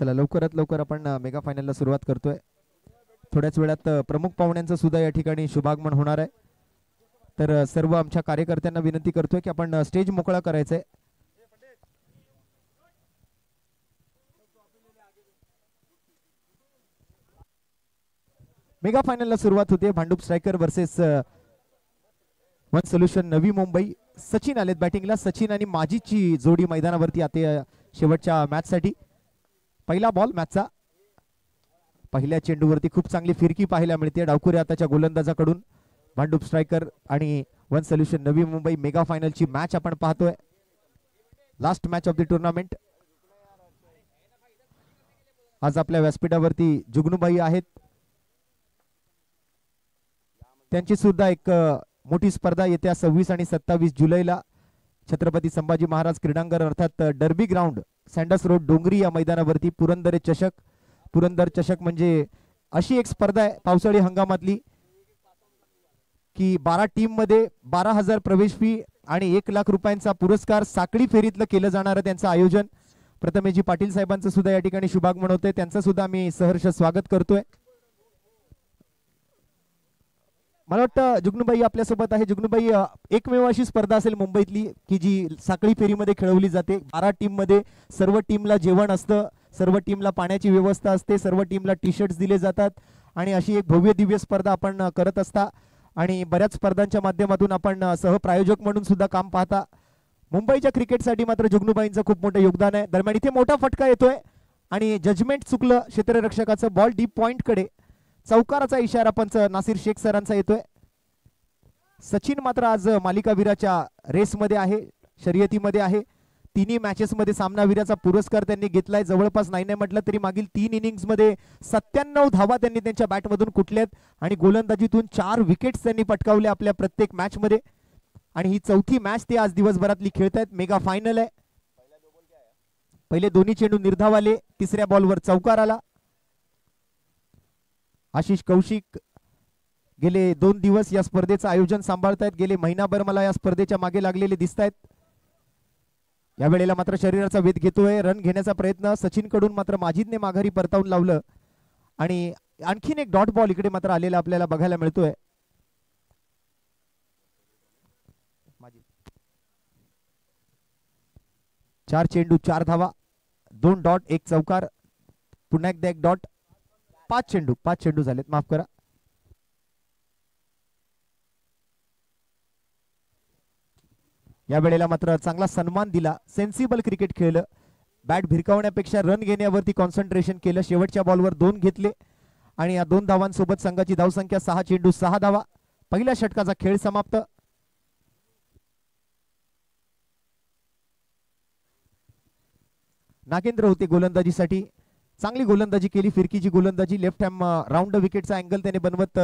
चला लवकरात लवकर आपण मेगा फायनलला सुरुवात करतोय. थोड्याच वेळात प्रमुख पाहुण्यांचं सुद्धा या ठिकाणी शुभागमन होणार आहे. तर सर्व आमच्या कार्यकर्त्यांना विनंती करतोय की आपण स्टेज मोकळा करायचंय. मेगा फायनलला सुरुवात होते. Bhandup striker versus one solution Navi Mumbai. Sachin आलेत बॅटिंगला. सचिन आणि माजीची जोडी मैदानावरती आता शेवटच्या मॅच साठी. पहिला बॉल मॅचचा. पहिल्या चेंडूवरती खूप चांगली फिरकी पाहायला मिळते डावखुरे आताच्या गोलंदाजाकडून. भांडूप स्ट्रायकर आणि one solution Navi Mumbai mega फायनलची match आपण पाहतोय. Last match of the tournament. आज आपल्या व्यासपीठावरती जुगनूबाई आहेत. त्यांची सुद्धा एक मोठी स्पर्धा येत्या 26 आणि 27 जुलैला छत्रपती संभाजी महाराज क्रीडांगण अर्थात डर्बी ग्राउंड सँडस रोड डोंगरी या मैदानावरती पुरंदर चषक. पुरंदर चषक म्हणजे अशी एक स्पर्धा आहे पावसाळी हंगामातली की 12 टीम मध्ये 12,000 प्रवेश फी आणि 1 लाख रुपयांचा पुरस्कार साखळी फेरीतलं केलं जाणार. त्यांचं आयोजन प्रथमेशजी पाटील साहेबांचं सुद्धा या ठिकाणी शुभागमन होते. त्यांचं सुद्धा आम्ही सहर्ष स्वागत करतोय. मला वाटतं जुगनूबाई आपल्यासोबत आहे. जुगनूबाई, एकमेव अशी स्पर्धा असेल मुंबईतली की जी साखळी फेरीमध्ये खेळवली जाते. 12 टीम मध्ये सर्व टीमला जेवण असतं, सर्व टीमला पाण्याची व्यवस्था असते, सर्व टीमला टी शर्ट्स दिले जातात आणि अशी एक भव्य दिव्य स्पर्धा आपण करत असता आणि बऱ्याच स्पर्धांच्या माध्यमातून आपण सहप्रायोजक म्हणून सुद्धा काम पाहता. मुंबईच्या क्रिकेटसाठी मात्र जुगनूबाईंचं खूप मोठं योगदान आहे. दरम्यान इथे मोठा फटका येतोय आणि जजमेंट चुकलं क्षेत्ररक्षकाचं. बॉल डीप पॉइंट कडे. चौकाराचा इशारा पंच नासिर शेख सरांचा येतोय. सचिन मात्र आज मालिकावीराच्या रेसमध्ये आहे, शर्यतीमध्ये आहे. तिन्ही मॅचेस मध्ये सामनावीराचा पुरस्कार त्यांनी घेतलाय. जवळपास नाही म्हटलं तरी मागील 3 इनिंग्स मध्ये 97 धावा त्यांनी त्यांच्या बॅटमधून कुठल्यात आणि गोलंदाजीतून 4 विकेट्स त्यांनी पटकावल्या आपल्या प्रत्येक मॅच मध्ये. आणि ही चौथी मॅच ते आज दिवसभरातली खेळतायत. मेगा फायनल आहे. पहिले दोन्ही चेंडू निर्धाव आले. तिसऱ्या बॉलवर चौकार आला. आशिष कौशिक गेले 2 दिवस या स्पर्धेचं आयोजन सांभाळतायत. गेले महिनाभर मला या स्पर्धेच्या मागे लागलेले दिसतायत. या वेळेला मात्र शरीराचा वेध घेतोय. रन घेण्याचा प्रयत्न सचिन कडून मात्र माजिदने माघारी परतावून लावलं आणि आणखीन एक डॉट बॉल इकडे मात्र आलेला आपल्याला बघायला मिळतोय. 4 चेंडू 4 धावा, 2 डॉट 1 चौकार, पुन्हा एकदा 1 डॉट. 5 चेंडू झालेत, माफ करा. या वेळेला मात्र चांगला सन्मान दिला. सेन्सिबल क्रिकेट खेळलं. बॅट भिरकावण्यापेक्षा रन घेण्यावरती कॉन्सन्ट्रेशन केलं. शेवटच्या बॉलवर 2 घेतले आणि या 2 धावांसोबत संघाची धावसंख्या 6 चेंडू 6 धावा. पहिल्या षटकाचा खेळ समाप्त. नागेंद्र होते गोलंदाजीसाठी. चांगली गोलंदाजी केली, फिरकीची गोलंदाजी. लेफ्ट हॅम राऊंड विकेटचा अँगल त्याने बनवत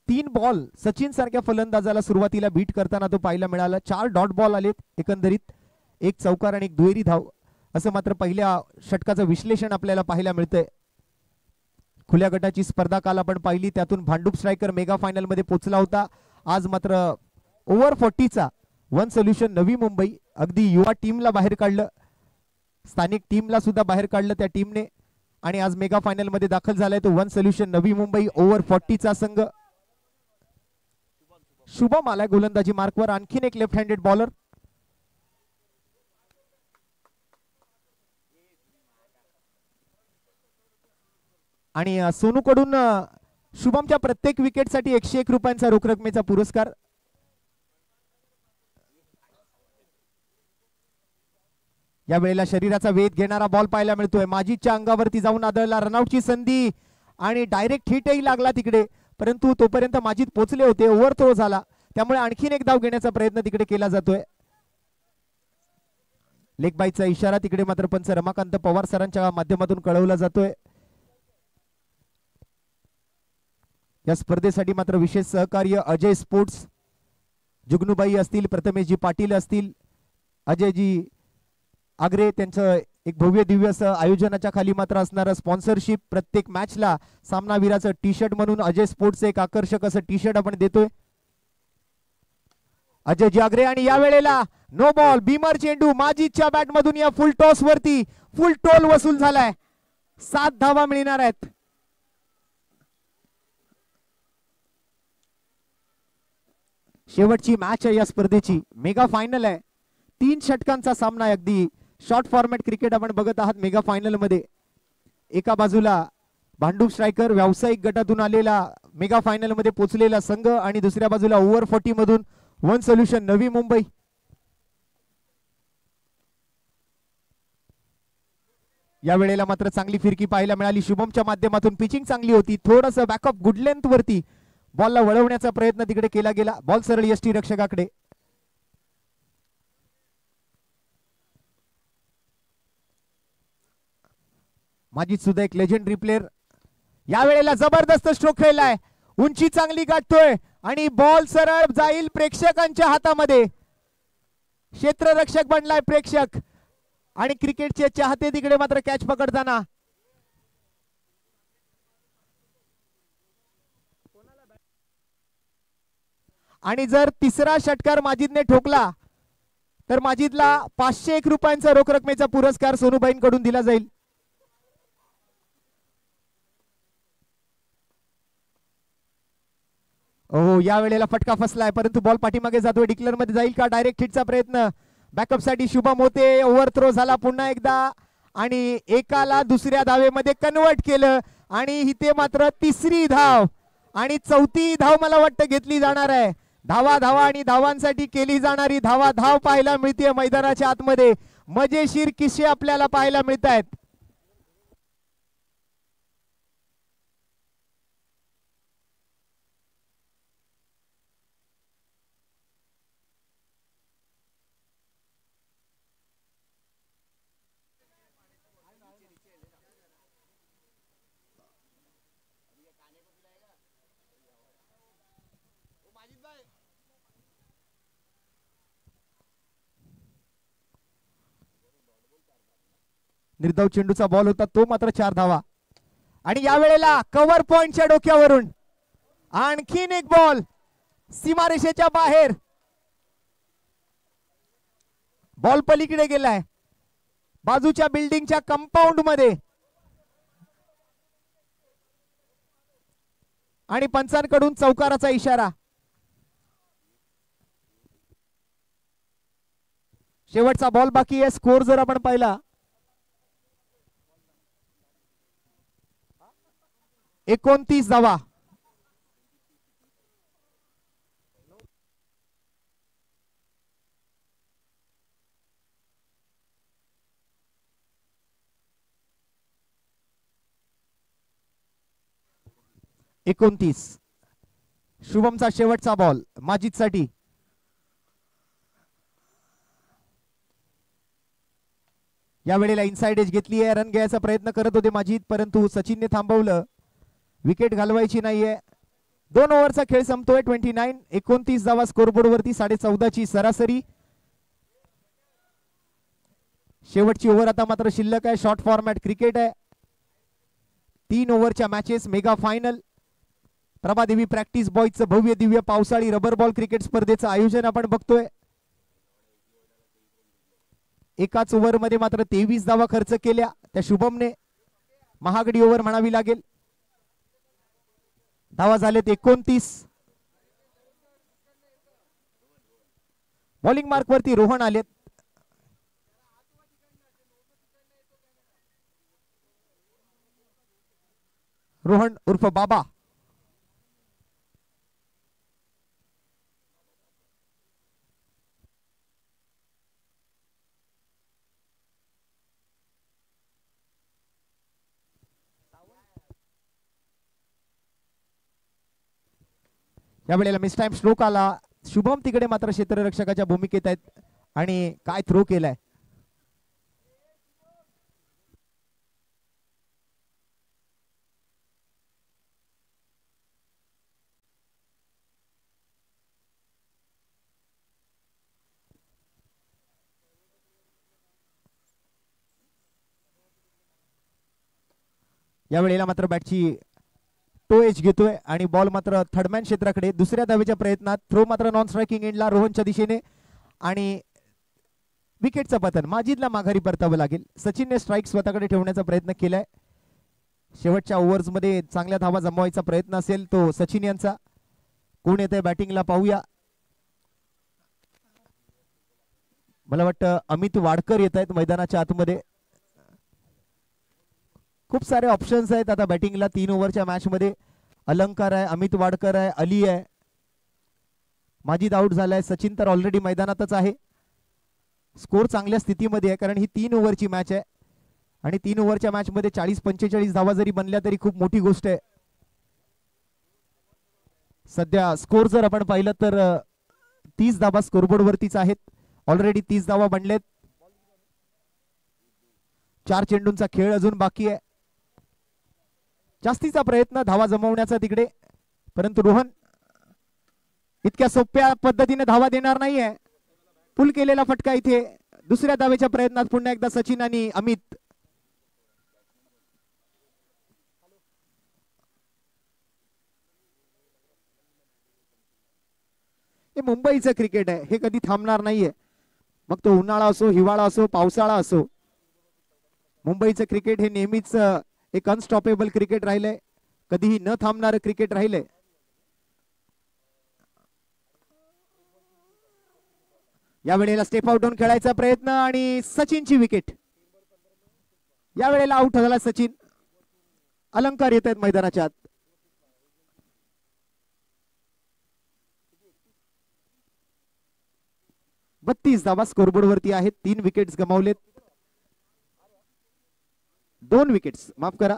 3 बॉल सचिन सारख्या फलंदाजाला सुरुवातीला बीट करताना तो पाहायला मिळाला. 4 डॉट बॉल आलेत एकंदरीत. 1 चौकार आणि 1 दुहेरी धाव असं मात्र पहिल्या षटकाचं विश्लेषण आपल्याला पाहायला मिळतंय. खुल्या गटाची स्पर्धा काल आपण पाहिली, त्यातून भांडूप स्ट्रायकर मेगा फायनल मध्ये पोहोचला होता. आज मात्र over 40चा one solution Navi Mumbai अगदी युवा टीमला बाहेर काढलं, स्थानिक टीमला सुद्धा बाहेर काढलं त्या टीमने आणि आज मेगा फायनल मध्ये दाखल झालाय तो one solution Navi Mumbai over 40चा संघ. शुभम आलाय गोलंदाजी मार्कवर. आणखीन एक लेफ्ट हँडेड बॉलर. आणि सोनूकडून शुभमच्या प्रत्येक विकेटसाठी 101 रुपयांचा रोख रकमेचा पुरस्कार. या वेळेला शरीराचा वेध घेणारा बॉल पाहायला मिळतोय. माजीच्या अंगावरती जाऊन आदळला. रनआउटची संधी आणि डायरेक्ट हिटही लागला तिकडे, परंतु तोपर्यंत माजीद पोहोचले होते. ओव्हर थ्रो झाला, त्यामुळे आणखीन एक धाव घेण्याचा प्रयत्न तिकडे केला जातोय. लेग बायचा इशारा तिकडे मात्र पंच रमाकांत पवार सरांच्या माध्यमातून कळवला जातोय. या स्पर्धेसाठी मात्र विशेष सहकार्य अजय स्पोर्ट्स, जुगनूबाई असतील, प्रथमेशजी पाटील असतील, अजयजी आग्रे, त्यांचं एक भव्य दिव्य असं आयोजनाच्या खाली मात्र असणारं स्पॉन्सरशिप. प्रत्येक मॅचला सामनावीराचं टी शर्ट म्हणून अजय स्पोर्ट्स एक आकर्षक असं टी शर्ट आपण देतोय. अजयजी आग्रे आणि या वेळेला नो बॉल. बीमर चेंडू माजीदच्या बॅट मधून या फुल टॉस वरती फुल टोल वसूल झालाय. 7 धावा मिळणार आहेत. शेवटची मॅच आहे या स्पर्धेची, मेगा फायनल आहे. 3 षटकांचा सामना आहे. अगदी शॉर्ट फॉर्मॅट क्रिकेट आपण बघत आहात मेगा फायनल मध्ये. एका बाजूला भांडूप स्ट्रायकर व्यावसायिक गटातून आलेला मेगा फायनल मध्ये पोहोचलेला संघ आणि दुसऱ्या बाजूला ओव्हर 40 मधून वन सोल्युशन नवी मुंबई. या वेळेला मात्र चांगली फिरकी पाहायला मिळाली शुभमच्या माध्यमातून. पिचिंग चांगली होती, थोडस बॅकअप गुड लेंथ वरती बॉलला वळवण्याचा प्रयत्न तिकडे केला गेला. बॉल सरळ यष्टी रक्षकाकडे. माजीद सुद्धा एक लेजेंडरी प्लेयर. या वेळेला जबरदस्त स्ट्रोक खेळलाय, उंची चांगली गाठतोय आणि बॉल सरळ जाईल प्रेक्षकांच्या हातामध्ये. क्षेत्ररक्षक बनलाय प्रेक्षक आणि क्रिकेटचे चाहते तिकडे मात्र कॅच पकडताना. आणि जर तिसरा षटकार माजिदने ठोकला तर माजिदला 501 रुपयांचा रोख रकमेचा पुरस्कार सोनूबाईंकडून दिला जाईल. हो, या वेळेला फटका फसलाय परंतु बॉल पाठीमागे जातोय. डिक्लेअर मध्ये जाईल का? डायरेक्ट हिटचा प्रयत्न बॅकअप साठी शुभम होते. ओव्हर थ्रो झाला पुन्हा एकदा आणि एकाला दुसऱ्या धावेमध्ये कन्वर्ट केलं आणि इथे मात्र तिसरी धाव आणि चौथी धाव मला वाटतं घेतली जाणार आहे. धावा धावा आणि धावांसाठी केली जाणारी धावा धाव पाहायला मिळते मैदानाच्या आतमध्ये. मजेशीर किस्से आपल्याला पाहायला मिळत आहेत. निर्धाव चेंडूचा बॉल होता तो मात्र 4 धावा. आणि या वेळेला कव्हर पॉइंटच्या डोक्यावरून आणखीन एक बॉल सीमारेषेच्या बाहेर. बॉल पलीकडे गेलाय बाजूच्या बिल्डिंगच्या कंपाऊंड मध्ये आणि पंचांकडून चौकाराचा इशारा. शेवटचा बॉल बाकी आहे. स्कोर जर आपण पाहिला 29 धावा. शुभमचा शेवटचा बॉल माजिद साठी. या वेळेला इनसाइड एज घेतली आहे. रन घ्यायचा प्रयत्न करत होते माजिद परंतु सचिनने थांबवलं. विकेट घालवायची नाहीये. 2 ओव्हरचा खेळ संपतोय. 29 धावा स्कोरबोर्ड वरती. 14.5 सरासरी. शेवटची ओव्हर आता मात्र शिल्लक आहे. शॉर्ट फॉर्मॅट क्रिकेट आहे. 3 ओव्हरच्या matches mega final. Prabhadevi practice बॉयचं भव्य दिव्य पावसाळी रबर बॉल क्रिकेट स्पर्धेचं आयोजन आपण बघतोय. एकाच ओव्हर मध्ये मात्र 23 धावा खर्च केल्या त्या शुभमने. महागडी ओव्हर म्हणावी लागेल. धावा झालेत 29. बॉलिंग मार्क वरती रोहन आलेत. रोहन उर्फ बाबा. या वेळेला मिस टाइम स्ट्रोक आला. शुभम तिकडे मात्र क्षेत्ररक्षकाच्या भूमिकेत आहेत आणि काय थ्रो केलाय. या वेळेला मात्र बॅटची टो एज घेतोय आणि बॉल मात्र थर्डमॅन क्षेत्राकडे. दुसऱ्या धावेच्या प्रयत्नात थ्रो मात्र नॉन स्ट्रायकिंग एंडला रोहनच्या दिशेने आणि विकेटचं पतन. माजिदला माघारी परतावं लागेल. सचिनने स्ट्राईक स्वतःकडे ठेवण्याचा प्रयत्न केलाय. शेवटच्या ओव्हर्समध्ये चांगल्या धावा जमवायचा प्रयत्न असेल तो सचिन यांचा. कोण येत आहे बॅटिंगला पाहूया. मला वाटतं अमित वाडकर येत आहेत मैदानाच्या आतमध्ये. खूप सारे ऑप्शन्स आहेत आता बॅटिंगला 3 ओव्हरच्या मॅच मध्ये. अलंकार आहे, अमित वाडकर आहे, अली आहे, माजिद आउट झालाय, सचिन तर ऑलरेडी मैदानातच आहे. स्कोर चांगल्या स्थितीमध्ये आहे कारण ही 3 ओव्हरची मॅच आहे आणि 3 ओव्हरच्या मॅच मध्ये 40-45 धावा जरी बनल्या तरी खूप मोठी गोष्ट आहे. सध्या स्कोर जर आपण पाहिलं तर 30 धावा स्कोरबोर्ड वरतीच आहेत. ऑलरेडी 30 धावा बनलेत. 4 चेंडूंचा खेळ अजून बाकी आहे. जास्तीचा प्रयत्न धावा जमवण्याचा तिकडे, परंतु रोहन इतक्या सोप्या पद्धतीने धावा देणार नाहीये. पुल केलेला फटका इथे. दुसऱ्या धावेच्या प्रयत्नात पुन्हा एकदा सचिन आणि अमित. हे मुंबईचं क्रिकेट आहे, हे कधी थांबणार नाहीये. मग तो उन्हाळा असो, हिवाळा असो, पावसाळा असो, मुंबईचं क्रिकेट हे नेहमीच एक अनस्टॉपेबल क्रिकेट राहिलंय, कधीही न थांबणारं क्रिकेट राहिलंय. या वेळेला स्टेप आउट होऊन खेळायचा प्रयत्न आणि सचिनची विकेट. या वेळेला आउट झाला सचिन. अलंकार येत आहेत मैदानाच्या आत. 32 धावा स्कोरबोर्ड वरती आहेत. 3 विकेट्स गमावलेत. 2 विकेट्स माफ करा.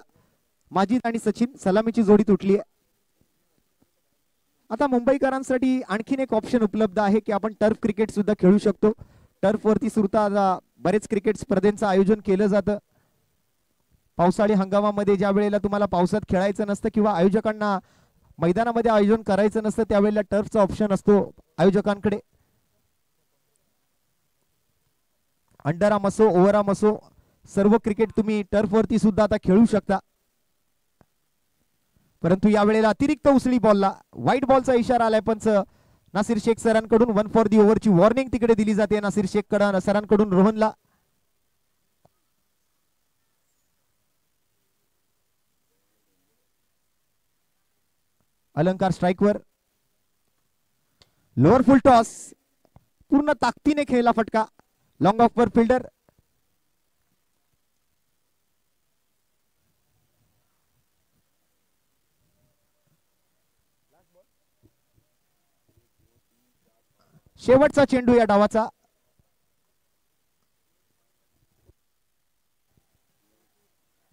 माजिद आणि सचिन सलामीची जोडी तुटली आहे. आता मुंबईकरांसाठी आणखीन एक ऑप्शन उपलब्ध आहे की आपण टर्फ क्रिकेट सुद्धा खेळू शकतो. टर्फ वरती सुद्धा बरेच क्रिकेट स्पर्धेचं आयोजन केलं जातं. पावसाळी हंगामामध्ये ज्या वेळेला तुम्हाला पावसात खेळायचं नसतं किंवा आयोजकांना मैदानामध्ये आयोजन करायचं नसतं त्यावेळेला टर्फचा ऑप्शन असतो आयोजकांकडे. अंडरआर्म असो, ओव्हरआर्म असो, सर्व क्रिकेट तुम्ही टर्फ वरती सुद्धा आता खेळू शकता. परंतु या वेळेला अतिरिक्त उसळी बॉलला व्हाईट बॉलचा इशारा आलाय. पंच नासिर शेख सरांकडून 1 फॉर दी ओव्हरची वॉर्निंग तिकडे दिली जाते नासिर शेख सरांकडून रोहनला. अलंकार स्ट्राईकवर. लोअर फुल टॉस पूर्ण ताकदीने खेळला फटका. लॉंग ऑफ वर फिल्डर. शेवटचा चेंडू या डावाचा.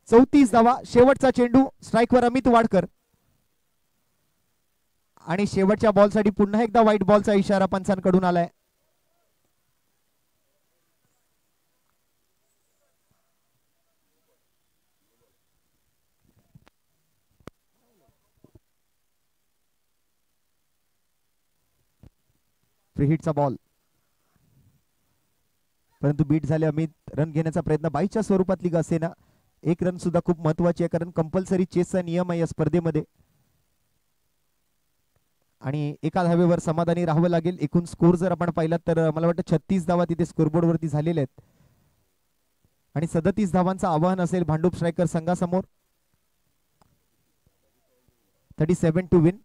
चौतीस धावा. शेवटचा चेंडू. स्ट्राईकवर अमित वाडकर. आणि शेवटच्या बॉलसाठी पुन्हा एकदा व्हाईट बॉलचा इशारा पंचांकडून आलाय. फ्री हिटचा बॉल, परंतु बीट झाले. अमित रन घेण्याचा प्रयत्न बाईच्या स्वरूपातली का असेना. 1 रन सुद्धा खूप महत्वाची आहे कारण कंपल्सरी चेसचा नियम आहे या स्पर्धेमध्ये आणि एका धावेवर समाधानी राहावं लागेल. एकूण स्कोर जर आपण पाहिला तर मला वाटतं 36 धावा तिथे स्कोरबोर्ड वरती झालेल्या आहेत आणि 37 धावांचं आव्हान असेल भांडूप स्ट्रायकर संघासमोर. 37 टू विन.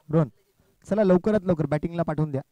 रोहन चला लवकरात लवकर बॅटिंगला पाठवून द्या.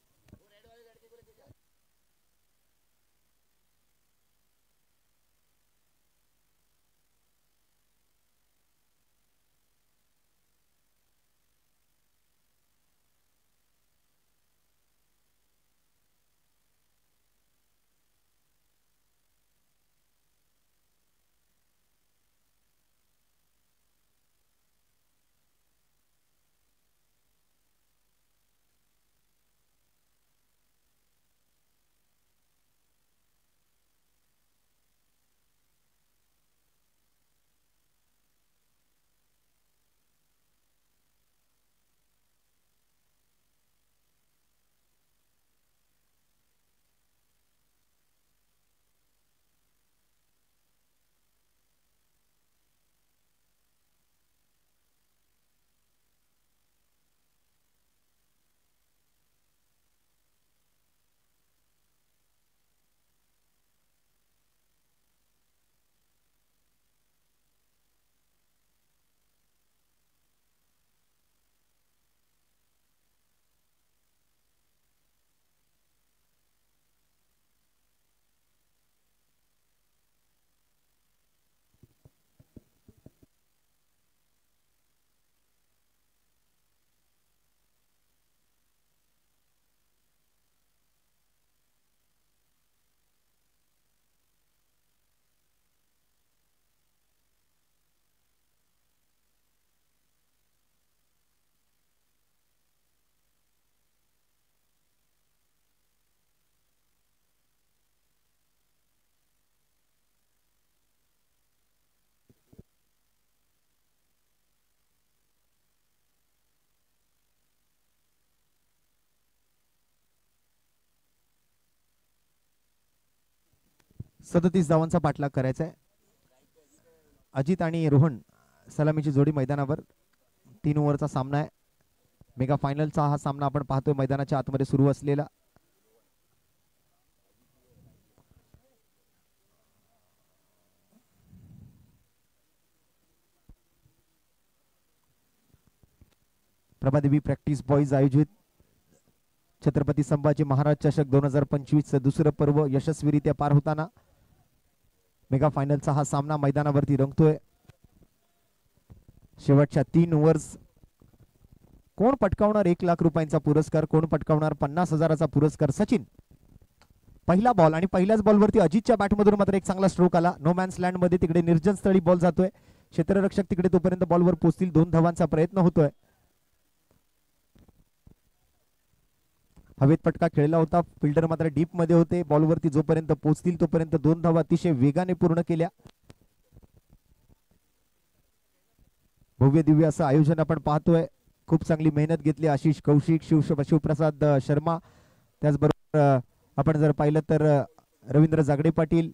37 धावांचा पाठलाग करायचा आहे. अजित आणि रोहन सलामीची जोडी मैदानावर. 3 ओव्हरचा सामना आहे. मेगा फायनलचा हा सामना आपण पाहतोय मैदानाच्या आतमध्ये सुरू असलेला. प्रभादेवी प्रॅक्टिस बॉईज आयोजित छत्रपती संभाजी महाराज चषक 2025 दुसरं पर्व यशस्वीरित्या पार होताना मेगा फायनलचा हा सामना मैदानावरती रंगतोय. शेवटच्या 3 ओव्हर्स कोण पटकावणार 1 लाख रुपयांचा पुरस्कार, कोण पटकावणार 50,000चा पुरस्कार. सचिन पहिला बॉल आणि पहिल्याच बॉलवरती अजितच्या बॅटमधून मात्र एक चांगला स्ट्रोक आला. नो मॅन्स लँड मध्ये तिकडे निर्जन स्थळी बॉल जातोय. क्षेत्ररक्षक तिकडे तोपर्यंत बॉलवर पोहोचतील. 2 धावांचा प्रयत्न होतोय. हवेत फटका खेळला होता. फिल्डर मात्र डीप मध्ये होते. बॉलवरती जोपर्यंत पोहोचतील तोपर्यंत 2 धावा अतिशय वेगाने पूर्ण केल्या. भव्य दिव्य असं आयोजन आपण पाहतोय. खूप चांगली मेहनत घेतली. आशिष कौशिक, शिवप्रसाद शर्मा, त्याचबरोबर आपण जर पाहिलं तर रवींद्र जागडे पाटील,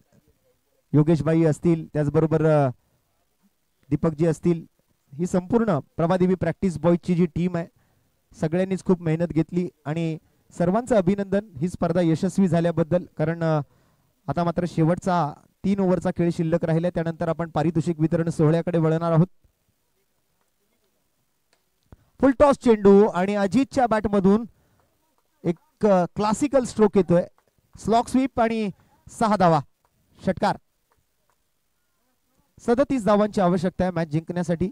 योगेशबाई असतील, त्याचबरोबर दीपकजी असतील. ही संपूर्ण प्रभादेवी प्रॅक्टिस बॉयची जी टीम आहे सगळ्यांनीच खूप मेहनत घेतली आणि सर्वांचं अभिनंदन ही स्पर्धा यशस्वी झाल्याबद्दल. कारण आता मात्र शेवटचा 3 ओव्हरचा खेळ शिल्लक राहिला. त्यानंतर आपण पारितोषिक वितरण सोहळ्याकडे वळणार आहोत. फुल टॉस चेंडू आणि अजितच्या बॅटमधून एक क्लासिकल स्ट्रोक येतोय. स्लॉक स्वीप आणि 6 धावा. षटकार. 37 धावांची आवश्यकता आहे मॅच जिंकण्यासाठी.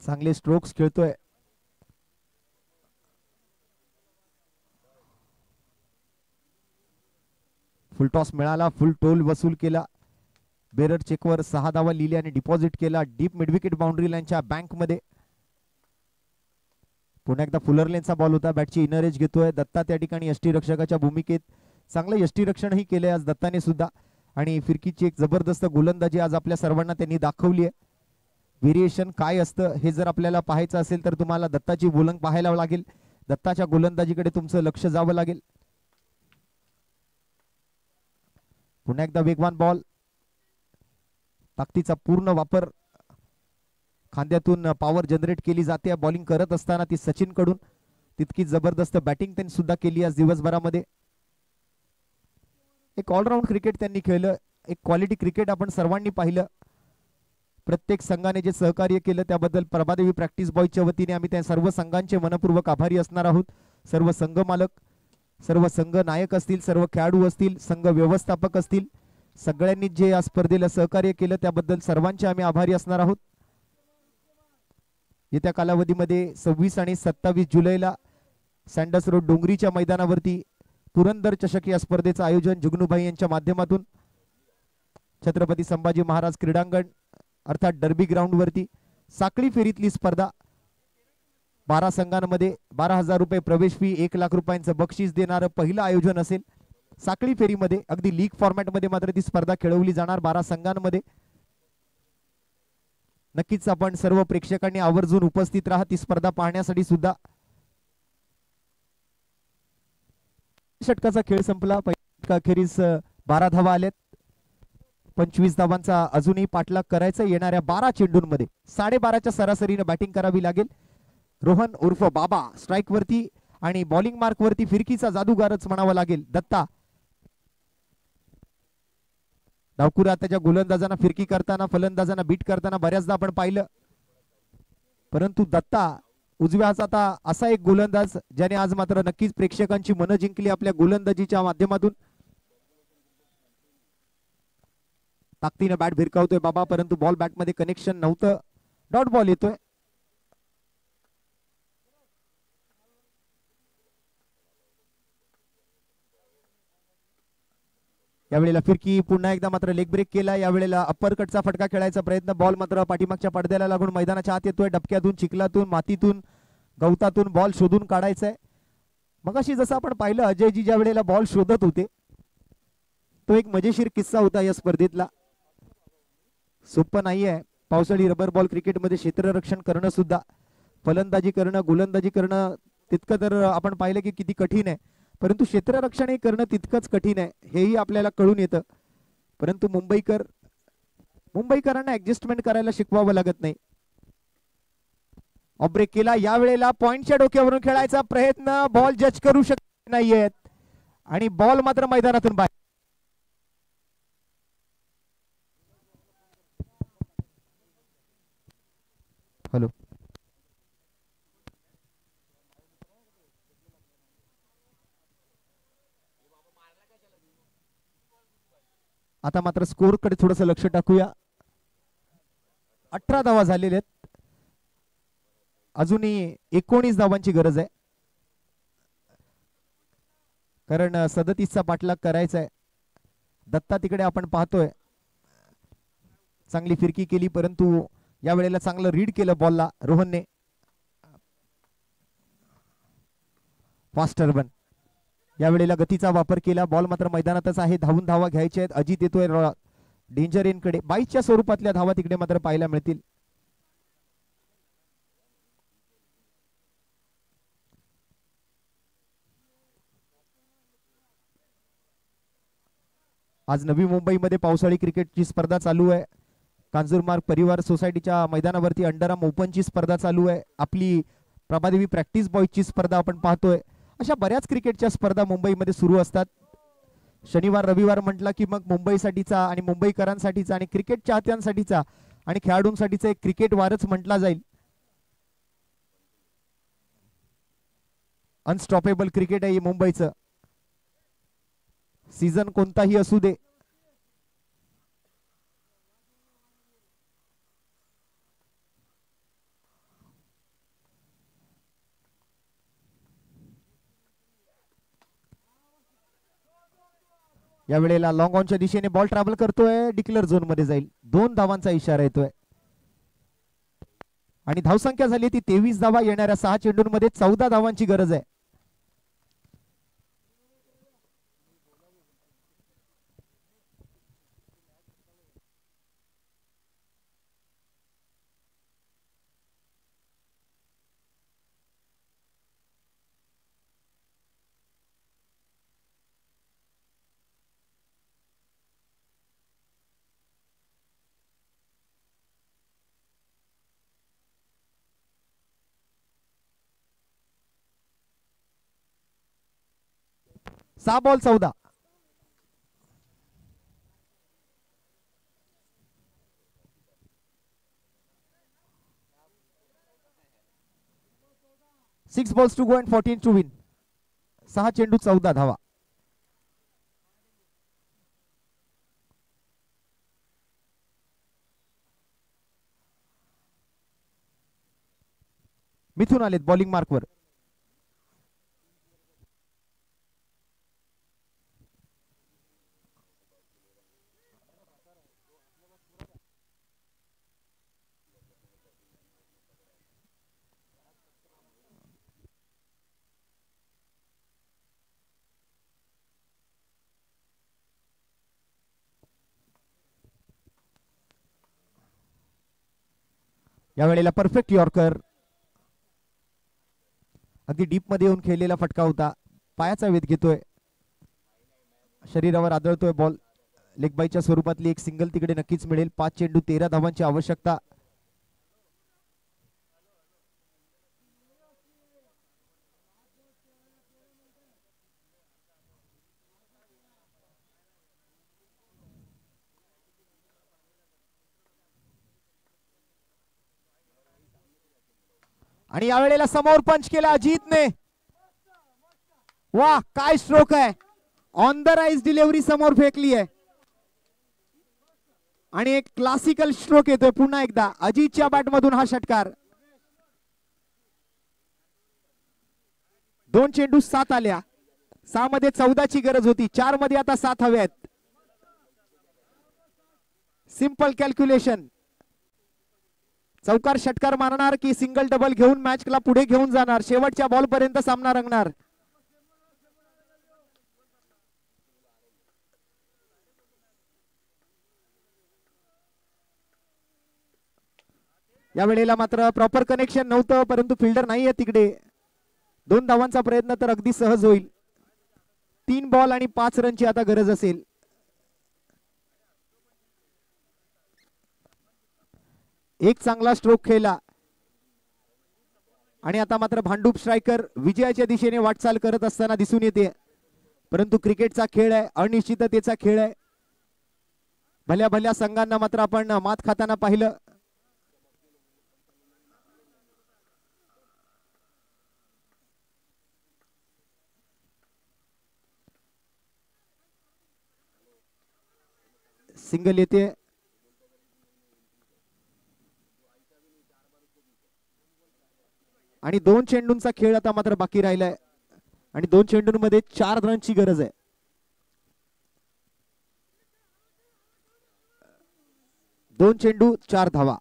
चांगले स्ट्रोक्स खेळतोय. फुल टॉस मिळाला. फुल टोल वसूल केला. बेरर चेकवर 6 धावा लिहिल्या आणि डिपॉझिट केला डीप मिडविकेट बाउंड्री लाईनच्या बँक मध्ये. पुन्हा एकदा फुलर लेनचा बॉल होता. बॅटची इनर एज घेतोय दत्ता त्या ठिकाणी यष्टीरक्षकाच्या भूमिकेत. चांगलं यष्टीरक्षणही केलंय आज दत्ताने सुद्धा आणि फिरकीची एक जबरदस्त गोलंदाजी आज आपल्या सर्वांना त्यांनी दाखवली आहे. व्हेरिएशन काय असतं हे जर आपल्याला पाहायचं असेल तर तुम्हाला दत्ताची बोलंग पाहायला लागेल. दत्ताच्या गोलंदाजीकडे तुमचं लक्ष जावं लागेल. पुन्हा एकदा वेगवान बॉल. ताकदीचा पूर्ण वापर. खांद्यातून पॉवर जनरेट केली जाते बॉलिंग करत असताना ती सचिन कडून. तितकी जबरदस्त बॅटिंग त्यांनी सुद्धा केली आज दिवसभरामध्ये. एक ऑलराऊंड क्रिकेट त्यांनी खेळलं. एक क्वालिटी क्रिकेट आपण सर्वांनी पाहिलं. प्रत्येक संघाने जे सहकार्य केलं त्याबद्दल प्रभादेवी प्रॅक्टिस बॉयच्या वतीने आम्ही त्या सर्व संघांचे मनपूर्वक आभारी असणार आहोत. सर्व संघ मालक, सर्व संघ नायक असतील, सर्व खेळाडू असतील, संघ व्यवस्थापक असतील, सगळ्यांनी जे या स्पर्धेला सहकार्य केलं त्याबद्दल सर्वांचे आम्ही आभारी असणार आहोत. येत्या कालावधीमध्ये 26 आणि 27 जुलैला सँडस रोड डोंगरीच्या मैदानावरती पुरंदर चषक या स्पर्धेचं आयोजन जुगनूभाई यांच्या माध्यमातून छत्रपती संभाजी महाराज क्रीडांगण अर्थात डर्बी ग्राउंड वरती साखळी फेरीतली स्पर्धा. 12 संघांमध्ये 12,000 रुपये प्रवेश फी, 1 लाख रुपयांचं बक्षीस देणारं पहिलं आयोजन असेल. साखळी फेरीमध्ये अगदी लीग फॉर्मॅट मध्ये मात्र ती स्पर्धा खेळवली जाणार 12 संघांमध्ये. नक्कीच आपण सर्व प्रेक्षकांनी आवर्जून उपस्थित राहा ती स्पर्धा पाहण्यासाठी सुद्धा. षटकाचा खेळ संपला. अखेरीस 12 धावा आल्यात. 25 धावांचा अजूनही पाठलाग करायचा. येणाऱ्या 12 चेंडूंमध्ये 12.5च्या सरासरीने बॅटिंग करावी लागेल. रोहन उर्फ बाबा स्ट्राइक वरती आणि बॉलिंग मार्क वरती फिरकीचा जादूगारच म्हणावा लागेल दत्ता. डावकुरा त्याच्या गोलंदाजांना फिरकी करताना, फलंदाजांना बीट करताना बऱ्याचदा आपण पाहिलं. परंतु दत्ता उजव्या हाताचा असा एक गोलंदाज ज्याने आज मात्र नक्कीच प्रेक्षकांची मनं जिंकली आपल्या गोलंदाजीच्या माध्यमातून. ताकदीने बॅट भिरकावतोय बाबा, परंतु बॉल बॅट मध्ये कनेक्शन नव्हतं. डॉट बॉल येतोय. यावेळेला फिरकी. पुन्हा एकदा मात्र लेग ब्रेक केला. यावेळेला अप्पर कटचा फटका खेळायचा प्रयत्न. बॉल मात्र पाठीमागच्या पडद्याला लागून मैदानाच्या आत येतोय. डबक्यातून, चिखलातून, मातीतून, गवतातून बॉल शोधून काढायचा. मगाशी जसं आपण पाहिलं अजयजी ज्या वेळेला बॉल शोधत होते तो एक मजेशीर किस्सा होता या स्पर्धेतला. सोपं नाहीये पावसाळी रबर बॉल क्रिकेटमध्ये क्षेत्ररक्षण करणं सुद्धा. फलंदाजी करणं, गोलंदाजी करणं तितकं तर आपण पाहिलं की किती कठीण आहे. परंतु क्षेत्ररक्षण हे करणं तितकंच कठीण आहे हेही आपल्याला कळून येतं. परंतु मुंबईकरांना ऍडजस्टमेंट करायला शिकवावं लागत नाही. ऑफ ब्रेक केला, यावेळेला पॉइंटच्या डोक्यावरून खेळायचा प्रयत्न, बॉल जज करू शकत नाहीयेत आणि बॉल मात्र मैदानातून बाहेर. हॅलो, आता मात्र स्कोर कडे थोडंसं लक्ष टाकूया. 18 धावा झालेल्या आहेत, अजूनही 19 धावांची गरज आहे, कारण 37चा पाठलाग करायचा आहे. दत्ता तिकडे आपण पाहतोय, चांगली फिरकी केली, परंतु या वेळेला चांगलं रीड केलं बॉलला रोहनने. फास्ट टर्बन, या वेळेला गतीचा वापर केला, बॉल मात्र मैदानातच आहे, धावून धावा घ्यायच्या आहेत. अजित येतोय डेंजर एनकडे, 22च्या स्वरूपातल्या धावा तिकडे मात्र पाहायला मिळतील. आज नवी मुंबईमध्ये पावसाळी क्रिकेटची स्पर्धा चालू आहे. कांजूरमार्ग परिवार सोसायटीच्या मैदानावरती अंडरआर्म ओपनची स्पर्धा चालू आहे. आपली प्रभादेवी प्रॅक्टिस बॉयची स्पर्धा आपण पाहतोय. अशा बऱ्याच क्रिकेटच्या स्पर्धा मुंबईमध्ये सुरू असतात. शनिवार रविवार म्हटला की मग मुंबईसाठीचा आणि मुंबईकरांसाठीचा आणि क्रिकेट चाहत्यांसाठीचा आणि खेळाडूंसाठीचा एक क्रिकेट वारच म्हटला जाईल. अनस्टॉपेबल क्रिकेट आहे मुंबईचं, सीझन कोणताही असू दे. या वेळेला लॉंग ऑनच्या दिशेने बॉल ट्रॅव्हल करतोय, डिक्लेअर झोन मध्ये जाईल. 2 धावांचा इशारा येतोय आणि धावसंख्या झाली ती 23 धावा. येणाऱ्या 6 चेंडूंमध्ये 14 धावांची गरज आहे. सहा ball 14. Six balls to go and 14 to win. 6 चेंडू 14 धावा. मिथून आलेत बॉलिंग मार्कवर. या वेळेला परफेक्ट यॉर्कर, अगदी डीप मध्ये येऊन खेळलेला फटका होता. पायाचा वेध घेतोय, शरीरावर आदळतोय बॉल. लेग बायच्या स्वरूपातली एक सिंगल तिकडे नक्कीच मिळेल. 5 चेंडू 13 धावांची आवश्यकता. आणि यावेळेला समोर पंच केला अजितने. वा, काय स्ट्रोक आहे. ऑन द राईज डिलिव्हरी समोर फेकली आहे आणि एक क्लासिकल स्ट्रोक येतोय पुन्हा एकदा अजितच्या बॅट मधून हा षटकार. 2 चेंडू 7 आल्या. 6 मध्ये 14ची गरज होती, 4 मध्ये आता 7 हव्यात. Simple calculation. चौकार षटकार मारणार की सिंगल डबल घेऊन मॅचला पुढे घेऊन जाणार. शेवटच्या बॉल पर्यंत सामना रंगणार. या वेळेला मात्र प्रॉपर कनेक्शन नव्हतं, परंतु फिल्डर नाहीये तिकडे. 2 धावांचा प्रयत्न तर अगदी सहज होईल. 3 बॉल आणि 5 रनची आता गरज असेल. एक चांगला स्ट्रोक खेळला आणि आता मात्र भांडूप स्ट्रायकर विजयाच्या दिशेने वाटचाल करत असताना दिसून येते. परंतु क्रिकेटचा खेळ आहे, अनिश्चिततेचा खेळ आहे. भल्या भल्या संघांना मात्र आपण मात खाताना पाहिलं. सिंगल येते आणि 2 चेंडूंचा खेळ आता मात्र बाकी राहिलाय आणि 2 चेंडूंमध्ये 4 रनची गरज आहे. दोन चेंडू 4 धावा.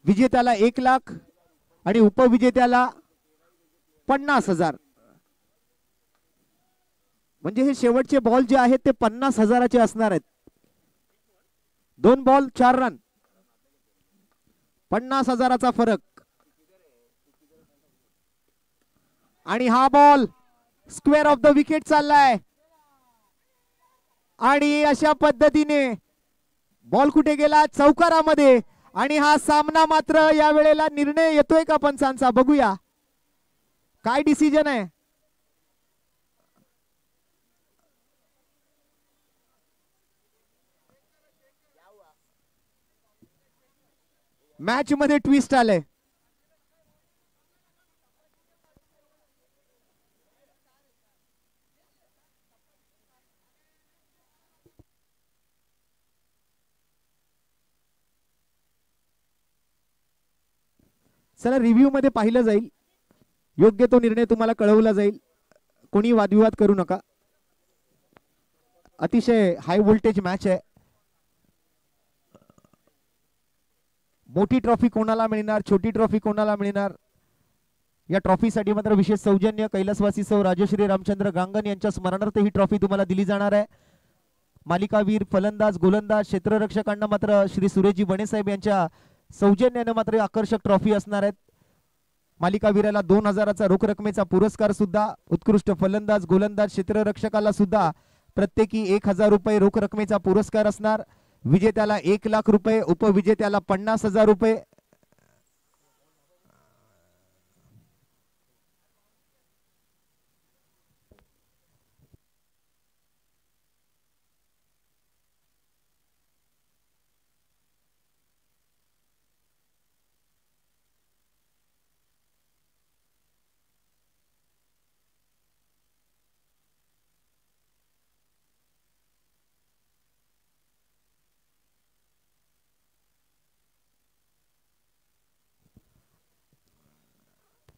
विजेत्याला 1 लाख आणि उपविजेत्याला 50,000. म्हणजे हे शेवटचे बॉल जे आहेत ते 50,000चे असणार आहेत. 2 बॉल 4 रन, 50,000चा फरक. आणि हा ball square of the wicket चाललाय आणि अशा पद्धतीने बॉल कुठे गेला? चौकारामध्ये. आणि हा सामना मात्र या वेळेला निर्णय येतोय का पंचांचा? बघूया काय डिसिजन आहे. मॅच मध्ये ट्विस्ट आलंय. चला रिव्ह्यू मध्ये पाहिलं जाईल, योग्य तो निर्णय तुम्हाला कळवला जाईल. कोणी वादविवाद करू नका. अतिशय हाय व्होल्टेज मॅच आहे. मोठी ट्रॉफी कोणाला मिळणार, छोटी ट्रॉफी कोणाला मिळणार, या ट्रॉफीसाठी मात्र विशेष सौजन्य कैलासवासी सौ राजश्री रामचंद्र गांगण यांच्या स्मरणार्थ ही ट्रॉफी तुम्हाला दिली जाणार आहे. मालिकावीर, फलंदाज, गोलंदाज, क्षेत्ररक्षकांना मात्र श्री सुरेशजी बणेसाहेब यांच्या सौजन्याने मात्र आकर्षक ट्रॉफी असणार आहेत. मालिकावीराला 2,000चा रोख रकमेचा पुरस्कार सुद्धा, उत्कृष्ट फलंदाज, गोलंदाज, क्षेत्ररक्षकाला सुद्धा प्रत्येकी 1,000 रुपये रोख रकमेचा पुरस्कार असणार. विजेत्याला 1 लाख रुपये, उपविजेत्याला 50,000 रुपये.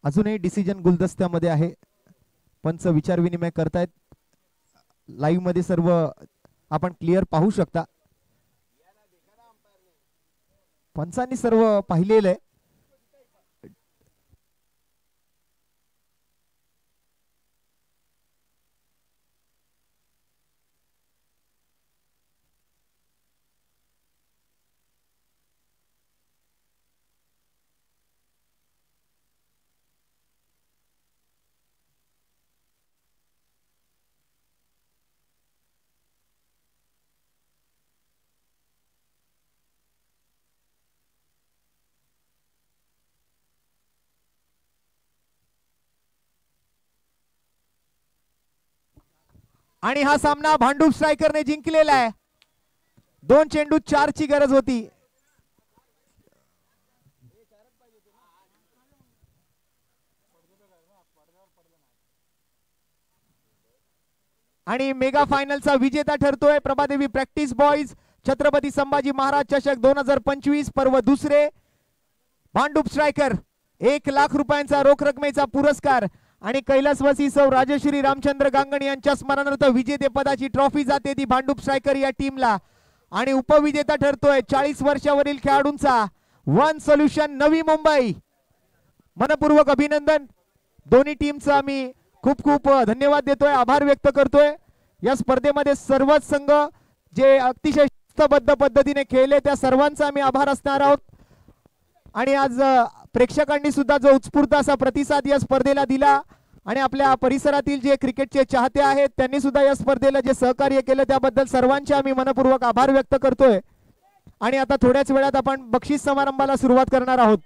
अजूनही डिसिजन गुलदस्त्यामध्ये आहे. पंच विचार विनिमय करतायत. लाईव्ह मध्ये सर्व आपण क्लिअर पाहू शकता. पंचांनी सर्व पाहिलेलं आहे. आणि हा सामना भांडूप स्ट्रायकरने जिंकलेला आहे. 2 चेंडू 4 ची गरज होती. आणि मेगा फायनलचा विजेता ठरतोय प्रभादेवी प्रॅक्टिस बॉईज छत्रपती संभाजी महाराज चषक 2025 पर्व दुसरे. भांडूप स्ट्रायकर 1 लाख रुपयांचा रोख रकमेचा पुरस्कार आणि कैलासवासी सौ राजश्री रामचंद्र गांगण यांच्या स्मरणार्थ विजेते पदाची ट्रॉफी जाते ती भांडूप स्ट्रायकर या टीमला. आणि उपविजेता ठरतोय 40 वर्षावरील खेळाडूंचा वन सोल्युशन नवी मुंबई. मनपूर्वक अभिनंदन. दोन्ही टीमचा आम्ही खूप खूप धन्यवाद देतोय, आभार व्यक्त करतोय. या स्पर्धेमध्ये सर्वच संघ जे अतिशय शिस्तबद्ध पद्धतीने खेळले त्या सर्वांचा आम्ही आभार असणार आहोत. आणि आज प्रेक्षकांनी सुद्धा जो उत्स्फूर्त असा प्रतिसाद या स्पर्धेला दिला आणि आपल्या परिसरातील जे क्रिकेटचे चाहते आहेत त्यांनी सुद्धा या स्पर्धेला जे सहकार्य केलं त्याबद्दल सर्वांचे आम्ही मनपूर्वक आभार व्यक्त करतोय. आणि आता थोड्याच वेळात आपण बक्षीस समारंभाला सुरुवात करणार आहोत.